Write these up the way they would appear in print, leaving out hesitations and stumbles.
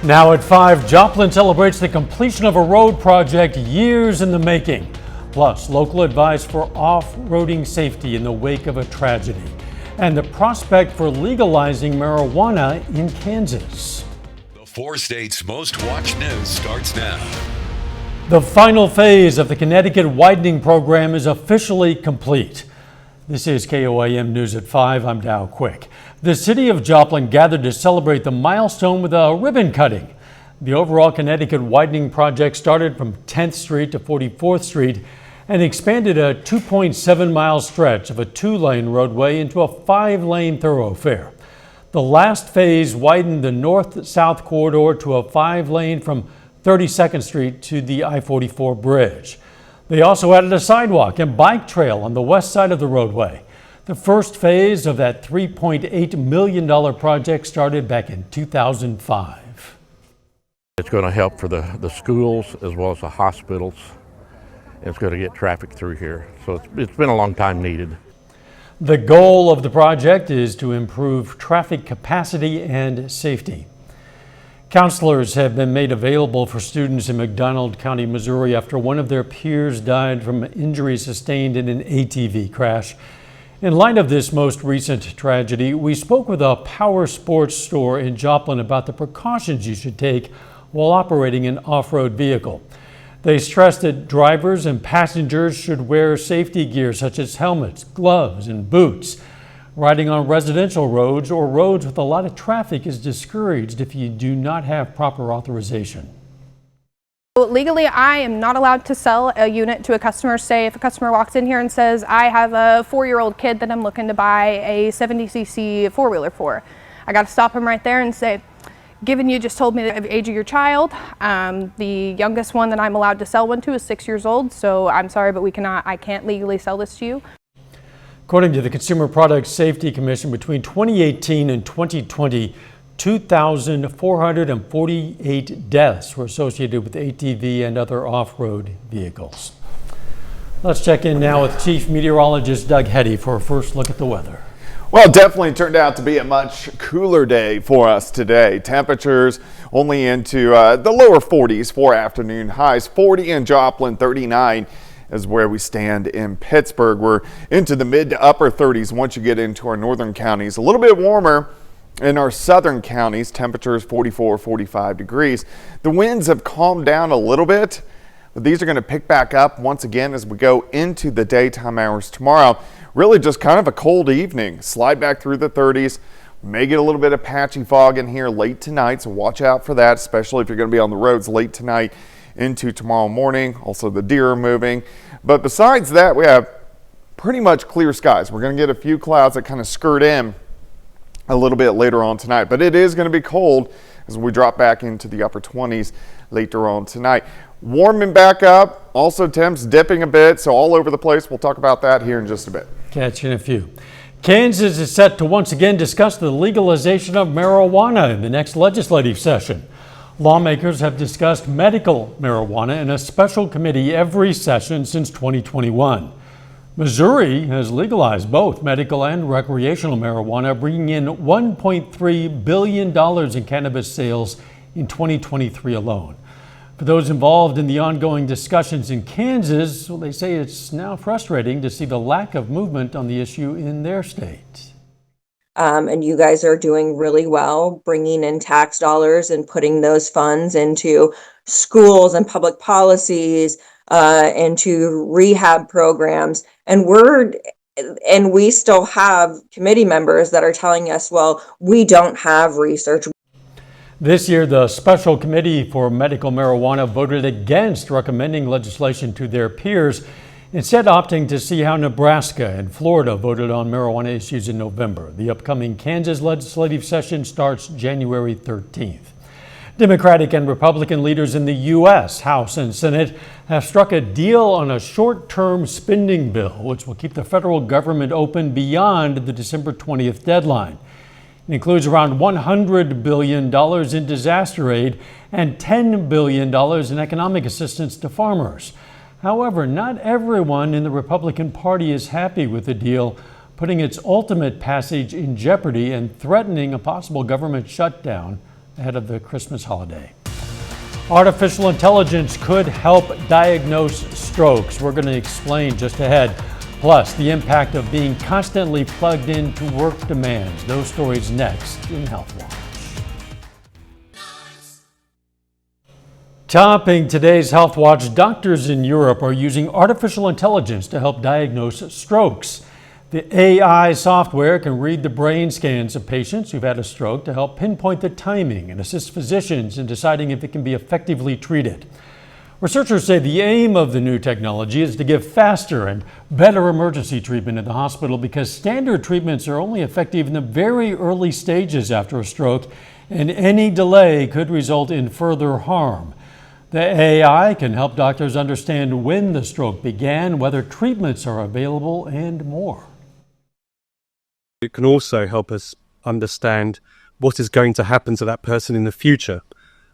Now at 5, Joplin celebrates the completion of a road project years in the making. Plus, local advice for off-roading safety in the wake of a tragedy. And the prospect for legalizing marijuana in Kansas. The 4 states' most watched news starts now. The final phase of the Connecticut widening program is officially complete. This is KOAM News at 5. I'm Dow Quick. The city of Joplin gathered to celebrate the milestone with a ribbon cutting. The overall Connecticut widening project started from 10th Street to 44th Street and expanded a 2.7-mile stretch of a 2-lane roadway into a 5-lane thoroughfare. The last phase widened the north-south corridor to a 5-lane from 32nd Street to the I-44 bridge. They also added a sidewalk and bike trail on the west side of the roadway. The first phase of that $3.8 million project started back in 2005. It's going to help for the schools as well as the hospitals. It's going to get traffic through here. So it's been a long time needed. The goal of the project is to improve traffic capacity and safety. Counselors have been made available for students in McDonald County, Missouri after one of their peers died from injuries sustained in an ATV crash. In light of this most recent tragedy, we spoke with a power sports store in Joplin about the precautions you should take while operating an off-road vehicle. They stressed that drivers and passengers should wear safety gear such as helmets, gloves, and boots. Riding on residential roads or roads with a lot of traffic is discouraged if you do not have proper authorization. Legally, I am not allowed to sell a unit to a customer. Say if a customer walks in here and says, I have a 4-year-old kid that I'm looking to buy a 70cc four-wheeler for. I got to stop him right there and say, given you just told me the age of your child, the youngest one that I'm allowed to sell one to is 6 years old, so I'm sorry, but I can't legally sell this to you. According to the Consumer Product Safety Commission, between 2018 and 2020, 2,448 deaths were associated with ATV and other off-road vehicles. Let's check in now with Chief Meteorologist Doug Heddy for a first look at the weather. Well, it definitely turned out to be a much cooler day for us today. Temperatures only into the lower 40s for afternoon highs. 40 in Joplin, 39 is where we stand in Pittsburgh. We're into the mid to upper 30s once you get into our northern counties. A little bit warmer in our southern counties. Temperatures 44, 45 degrees. The winds have calmed down a little bit, but these are going to pick back up once again as we go into the daytime hours tomorrow. Really just kind of a cold evening. Slide back through the 30s. We may get a little bit of patchy fog in here late tonight, so watch out for that, especially if you're going to be on the roads late tonight into tomorrow morning. Also, the deer are moving. But besides that, we have pretty much clear skies. We're going to get a few clouds that kind of skirt in a little bit later on tonight. But it is going to be cold as we drop back into the upper 20s later on tonight. Warming back up. Also, temps dipping a bit. So all over the place. We'll talk about that here in just a bit. Catch you in a few. Kansas is set to once again discuss the legalization of marijuana in the next legislative session. Lawmakers have discussed medical marijuana in a special committee every session since 2021. Missouri has legalized both medical and recreational marijuana, bringing in $1.3 billion in cannabis sales in 2023 alone. For those involved in the ongoing discussions in Kansas, well, they say it's now frustrating to see the lack of movement on the issue in their state. And you guys are doing really well bringing in tax dollars and putting those funds into schools and public policies, into rehab programs. And we still have committee members that are telling us, well, we don't have research. This year, the Special Committee for Medical Marijuana voted against recommending legislation to their peers, instead opting to see how Nebraska and Florida voted on marijuana issues in November. The upcoming Kansas legislative session starts January 13th. Democratic and Republican leaders in the U.S. House and Senate have struck a deal on a short-term spending bill, which will keep the federal government open beyond the December 20th deadline. It includes around $100 billion in disaster aid and $10 billion in economic assistance to farmers. However, not everyone in the Republican Party is happy with the deal, putting its ultimate passage in jeopardy and threatening a possible government shutdown ahead of the Christmas holiday. Artificial intelligence could help diagnose strokes. We're going to explain just ahead. Plus, the impact of being constantly plugged into work demands. Those stories next in Health Watch. Topping today's Health Watch, doctors in Europe are using artificial intelligence to help diagnose strokes. The AI software can read the brain scans of patients who've had a stroke to help pinpoint the timing and assist physicians in deciding if it can be effectively treated. Researchers say the aim of the new technology is to give faster and better emergency treatment in the hospital because standard treatments are only effective in the very early stages after a stroke, and any delay could result in further harm. The AI can help doctors understand when the stroke began, whether treatments are available, and more. It can also help us understand what is going to happen to that person in the future.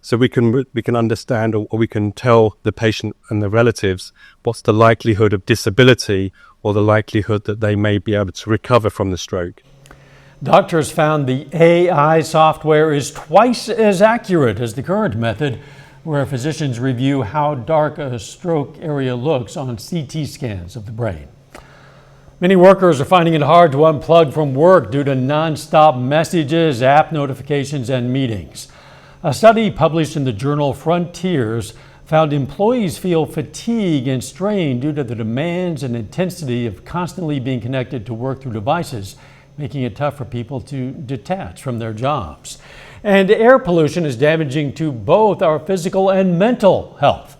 So we can understand, or we can tell the patient and the relatives what's the likelihood of disability or the likelihood that they may be able to recover from the stroke. Doctors found the AI software is twice as accurate as the current method, where physicians review how dark a stroke area looks on CT scans of the brain. Many workers are finding it hard to unplug from work due to nonstop messages, app notifications, and meetings. A study published in the journal Frontiers found employees feel fatigue and strain due to the demands and intensity of constantly being connected to work through devices, making it tough for people to detach from their jobs. And air pollution is damaging to both our physical and mental health.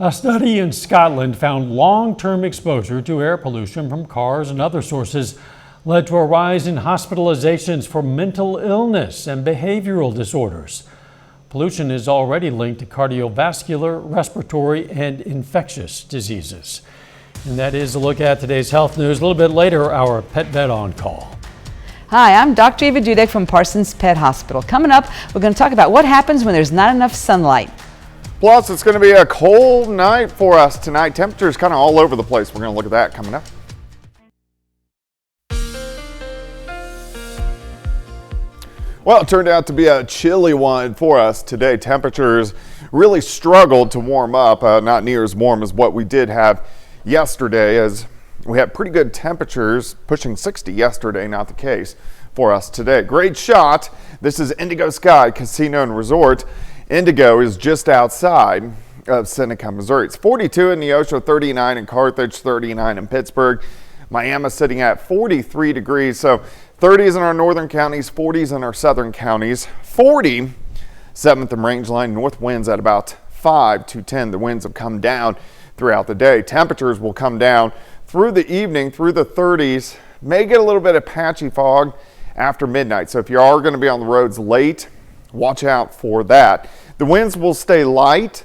A study in Scotland found long-term exposure to air pollution from cars and other sources led to a rise in hospitalizations for mental illness and behavioral disorders. Pollution is already linked to cardiovascular, respiratory, and infectious diseases. And that is a look at today's health news. A little bit later, our Pet Vet on Call. Hi, I'm Dr. Eva Dudek from Parsons Pet Hospital. Coming up, we're going to talk about what happens when there's not enough sunlight. Plus, it's going to be a cold night for us tonight. Temperatures kind of all over the place. We're going to look at that coming up. Well, it turned out to be a chilly one for us today. Temperatures really struggled to warm up, not near as warm as what we did have yesterday, as we had pretty good temperatures pushing 60 yesterday, not the case for us today. Great shot. This is Indigo Sky Casino and Resort. Indigo is just outside of Seneca, Missouri. It's 42 in Neosho, 39 in Carthage, 39 in Pittsburgh. Miami sitting at 43 degrees. So 30s in our northern counties, 40s in our southern counties. 40, 7th and Rangeline, north winds at about 5 to 10. The winds have come down throughout the day. Temperatures will come down through the evening, through the 30s. May get a little bit of patchy fog after midnight. So if you are going to be on the roads late, watch out for that. The winds will stay light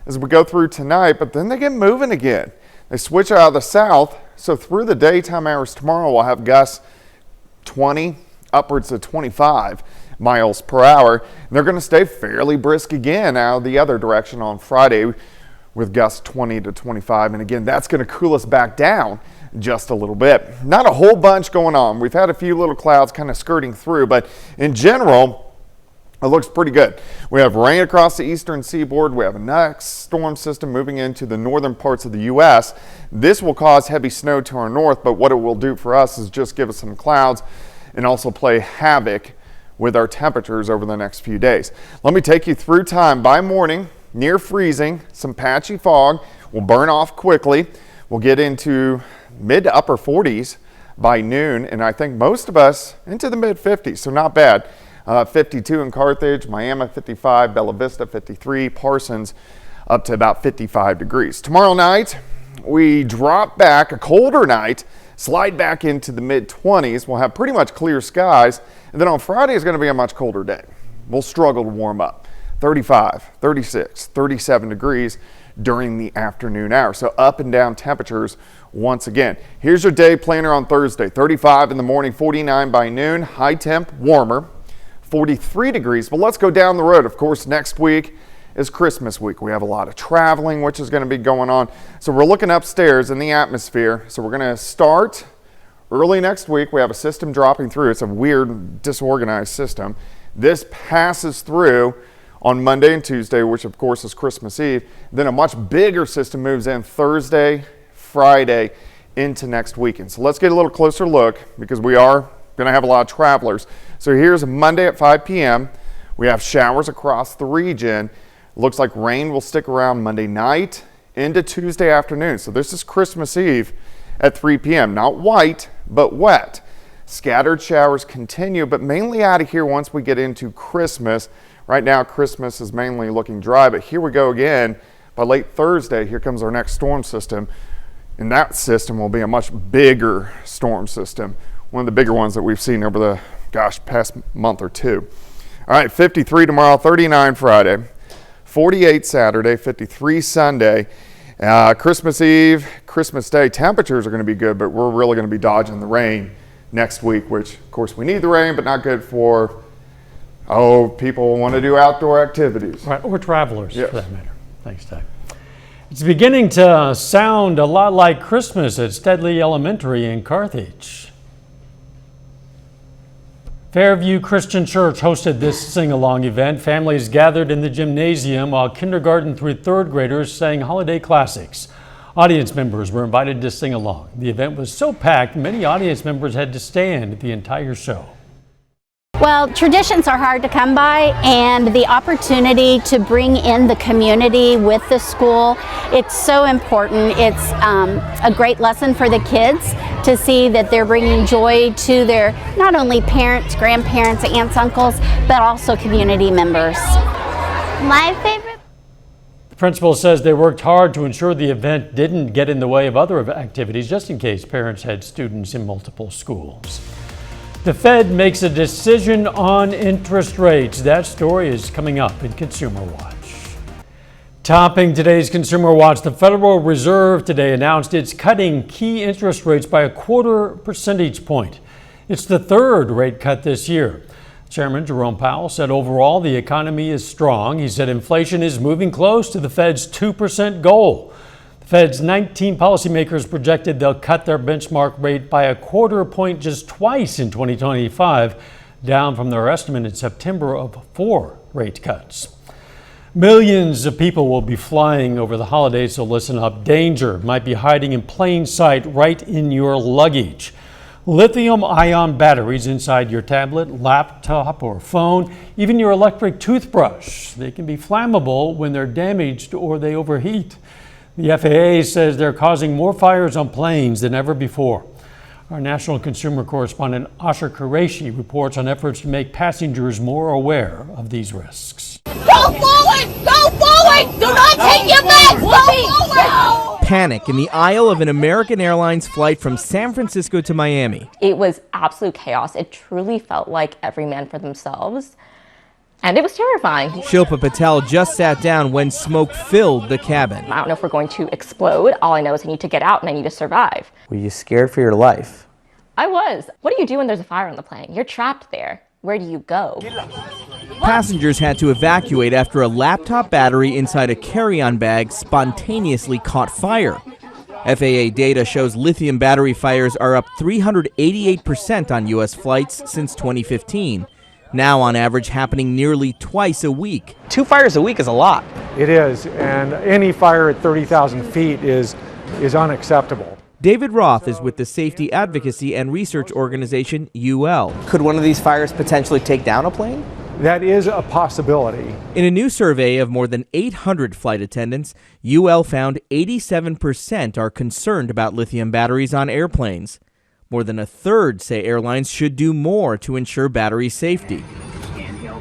as we go through tonight, but then they get moving again. They switch out of the south. So through the daytime hours tomorrow, we'll have gusts 20, upwards of 25 miles per hour. And they're going to stay fairly brisk again out the other direction on Friday with gusts 20 to 25. And again, that's going to cool us back down just a little bit. Not a whole bunch going on. We've had a few little clouds kind of skirting through, but in general, it looks pretty good. We have rain across the eastern seaboard. We have a next storm system moving into the northern parts of the U.S. This will cause heavy snow to our north, but what it will do for us is just give us some clouds and also play havoc with our temperatures over the next few days. Let me take you through time. By morning, near freezing, some patchy fog will burn off quickly. We'll get into mid to upper 40s by noon, and I think most of us into the mid 50s, so not bad. 52 in Carthage, Miami 55, Bella Vista 53, Parsons up to about 55 degrees. Tomorrow night, we drop back, a colder night, slide back into the mid 20s. We'll have pretty much clear skies. And then on Friday is going to be a much colder day. We'll struggle to warm up. 35, 36, 37 degrees during the afternoon hours. So up and down temperatures once again. Here's your day planner on Thursday. 35 in the morning, 49 by noon, high temp, warmer. 43 degrees, but let's go down the road. Of course, next week is Christmas week. We have a lot of traveling, which is going to be going on. So we're looking upstairs in the atmosphere. So we're going to start early next week. We have a system dropping through. It's a weird, disorganized system. This passes through on Monday and Tuesday, which of course is Christmas Eve. Then a much bigger system moves in Thursday, Friday, into next weekend. So let's get a little closer look because we are going to have a lot of travelers. So here's Monday at 5 p.m. We have showers across the region. Looks like rain will stick around Monday night into Tuesday afternoon. So this is Christmas Eve at 3 p.m. Not white, but wet. Scattered showers continue, but mainly out of here once we get into Christmas. Right now, Christmas is mainly looking dry, but here we go again. By late Thursday, here comes our next storm system. And that system will be a much bigger storm system. One of the bigger ones that we've seen over the, past month or two. All right, 53 tomorrow, 39 Friday, 48 Saturday, 53 Sunday. Christmas Eve, Christmas Day, temperatures are going to be good, but we're really going to be dodging the rain next week, which of course we need the rain, but not good for, people want to do outdoor activities. Right, or travelers for that matter. Thanks, Doug. It's beginning to sound a lot like Christmas at Steadley Elementary in Carthage. Fairview Christian Church hosted this sing-along event. Families gathered in the gymnasium while kindergarten through third graders sang holiday classics. Audience members were invited to sing along. The event was so packed, many audience members had to stand the entire show. Well, traditions are hard to come by, and the opportunity to bring in the community with the school, it's so important. It's a great lesson for the kids to see that they're bringing joy to their not only parents, grandparents, aunts, uncles, but also community members. My favorite. The principal says they worked hard to ensure the event didn't get in the way of other activities, just in case parents had students in multiple schools. The Fed makes a decision on interest rates. That story is coming up in Consumer Watch. Topping today's Consumer Watch, the Federal Reserve today announced it's cutting key interest rates by 1/4 percentage point. It's the third rate cut this year. Chairman Jerome Powell said overall the economy is strong. He said inflation is moving close to the Fed's 2% goal. The Fed's 19 policymakers projected they'll cut their benchmark rate by 1/4 point just twice in 2025, down from their estimate in September of 4 rate cuts. Millions of people will be flying over the holidays, so listen up. Danger might be hiding in plain sight right in your luggage. Lithium-ion batteries inside your tablet, laptop, or phone, even your electric toothbrush. They can be flammable when they're damaged or they overheat. The FAA says they're causing more fires on planes than ever before. Our national consumer correspondent Asher Qureshi reports on efforts to make passengers more aware of these risks. Go forward! Go forward! Do not take your back! Go forward! Panic in the aisle of an American Airlines flight from San Francisco to Miami. It was absolute chaos. It truly felt like every man for themselves. And it was terrifying. Shilpa Patel just sat down when smoke filled the cabin. I don't know if we're going to explode. All I know is I need to get out and I need to survive. Were you scared for your life? I was. What do you do when there's a fire on the plane? You're trapped there. Where do you go? Passengers had to evacuate after a laptop battery inside a carry-on bag spontaneously caught fire. FAA data shows lithium battery fires are up 388% on U.S. flights since 2015. Now on average happening nearly twice a week. 2 fires a week is a lot. It is, and any fire at 30,000 feet is unacceptable. David Roth is with the safety advocacy and research organization UL. Could one of these fires potentially take down a plane? That is a possibility. In a new survey of more than 800 flight attendants, UL found 87% are concerned about lithium batteries on airplanes. More than a third say airlines should do more to ensure battery safety.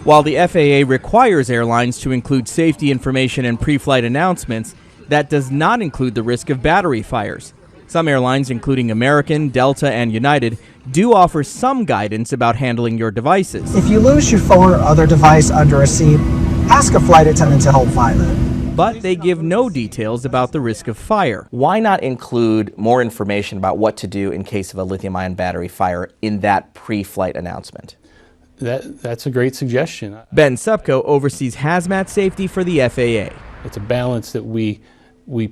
While the FAA requires airlines to include safety information in pre-flight announcements, that does not include the risk of battery fires. Some airlines, including American, Delta, and United, do offer some guidance about handling your devices. If you lose your phone or other device under a seat, ask a flight attendant to help find it. But they give no details about the risk of fire. Why not include more information about what to do in case of a lithium-ion battery fire in that pre-flight announcement? That's a great suggestion. Ben Supko oversees hazmat safety for the FAA. It's a balance that we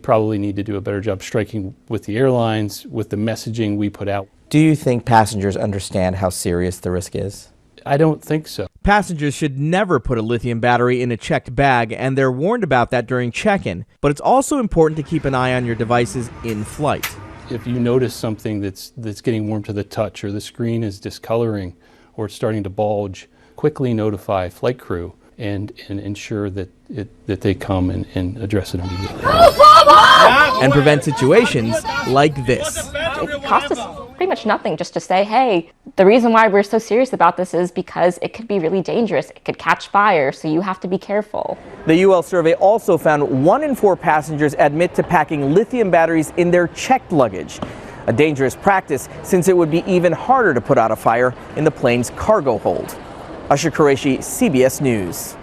probably need to do a better job striking with the airlines, with the messaging we put out. Do you think passengers understand how serious the risk is? I don't think so. Passengers should never put a lithium battery in a checked bag, and they're warned about that during check-in. But it's also important to keep an eye on your devices in flight. If you notice something that's getting warm to the touch, or the screen is discoloring, or it's starting to bulge, quickly notify flight crew and ensure that they come and address it immediately. And prevent situations like this. It costs us pretty much nothing just to say, hey, the reason why we're so serious about this is because it could be really dangerous. It could catch fire, so you have to be careful. The UL survey also found 1 in 4 passengers admit to packing lithium batteries in their checked luggage. A dangerous practice since it would be even harder to put out a fire in the plane's cargo hold. Usher Qureshi, CBS News.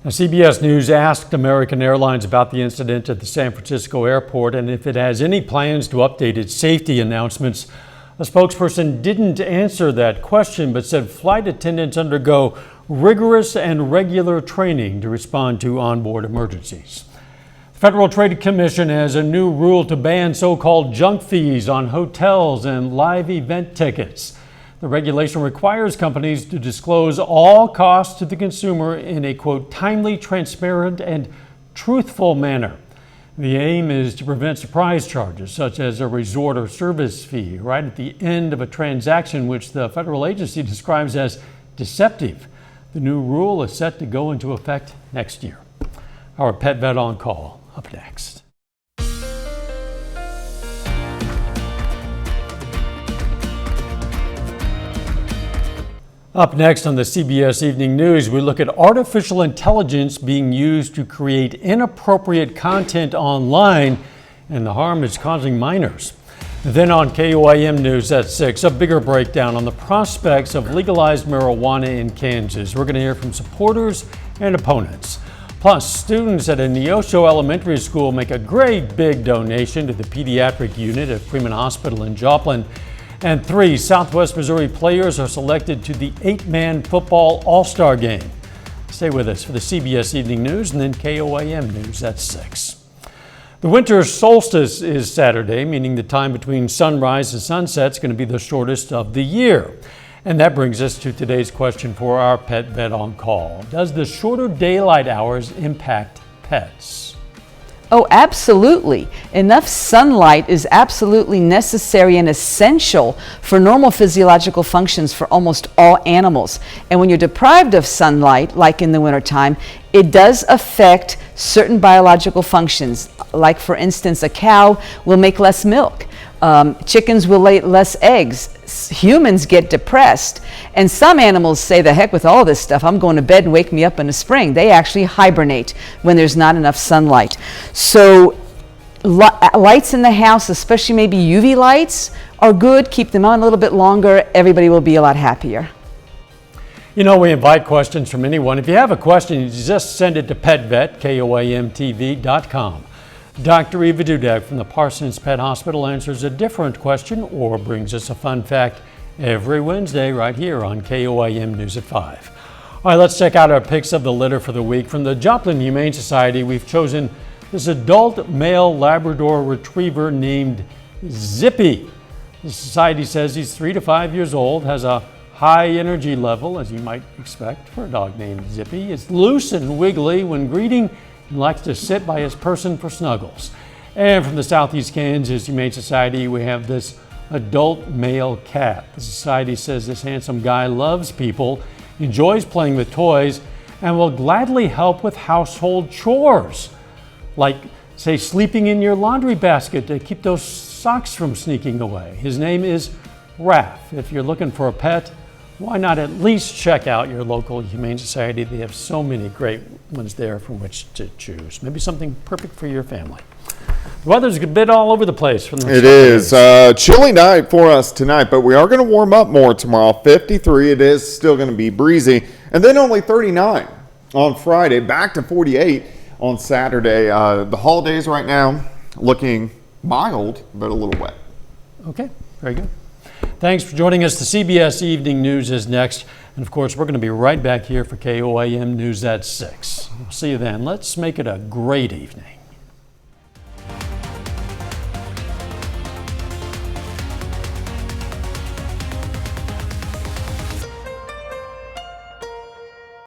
Now, CBS News asked American Airlines about the incident at the San Francisco airport and if it has any plans to update its safety announcements. A spokesperson didn't answer that question, but said flight attendants undergo rigorous and regular training to respond to onboard emergencies. The Federal Trade Commission has a new rule to ban so-called junk fees on hotels and live event tickets. The regulation requires companies to disclose all costs to the consumer in a, quote, timely, transparent, and truthful manner. The aim is to prevent surprise charges, such as a resort or service fee, right at the end of a transaction, which the federal agency describes as deceptive. The new rule is set to go into effect next year. Our Pet Vet on Call, up next. Up next on the CBS Evening News, we look at artificial intelligence being used to create inappropriate content online and the harm it's causing minors. Then on KOIM News at 6, a bigger breakdown on the prospects of legalized marijuana in Kansas. We're going to hear from supporters and opponents. Plus, students at a Neosho Elementary School make a great big donation to the pediatric unit at Freeman Hospital in Joplin. And 3 Southwest Missouri players are selected to the 8-man football All-Star game. Stay with us for the CBS Evening News and then KOIM News at 6. The winter solstice is Saturday, meaning the time between sunrise and sunset is going to be the shortest of the year. And that brings us to today's question for our Pet Vet on Call. Does the shorter daylight hours impact pets? Oh, absolutely. Enough sunlight is absolutely necessary and essential for normal physiological functions for almost all animals. And when you're deprived of sunlight, like in the wintertime, it does affect certain biological functions. Like, for instance, a cow will make less milk. Chickens will lay less eggs. Humans get depressed. And some animals say, the heck with all this stuff, I'm going to bed and wake me up in the spring. They actually hibernate when there's not enough sunlight. So lights in the house, especially maybe UV lights, are good. Keep them on a little bit longer. Everybody will be a lot happier. You know, we invite questions from anyone. If you have a question, you just send it to PetVet, KOIMTV.com. Dr. Eva Dudek from the Parsons Pet Hospital answers a different question or brings us a fun fact every Wednesday right here on KOIM News at 5. All right, let's check out our picks of the litter for the week. From the Joplin Humane Society, we've chosen this adult male Labrador Retriever named Zippy. The society says he's 3 to 5 years old, has a high energy level, as you might expect for a dog named Zippy. It's loose and wiggly when greeting and likes to sit by his person for snuggles. And from the Southeast Kansas Humane Society, we have this adult male cat. The society says this handsome guy loves people, enjoys playing with toys, and will gladly help with household chores, like, say, sleeping in your laundry basket to keep those socks from sneaking away. His name is Raph. If you're looking for a pet, why not at least check out your local Humane Society? They have so many great ones there from which to choose. Maybe something perfect for your family. The weather's a bit all over the place. From the It is a chilly night for us tonight, but we are going to warm up more tomorrow. 53, it is still going to be breezy. And then only 39 on Friday, back to 48 on Saturday. The holidays right now looking mild, but a little wet. Okay, very good. Thanks for joining us. The CBS Evening News is next. And of course, we're going to be right back here for KOIM News at 6. We'll see you then. Let's make it a great evening.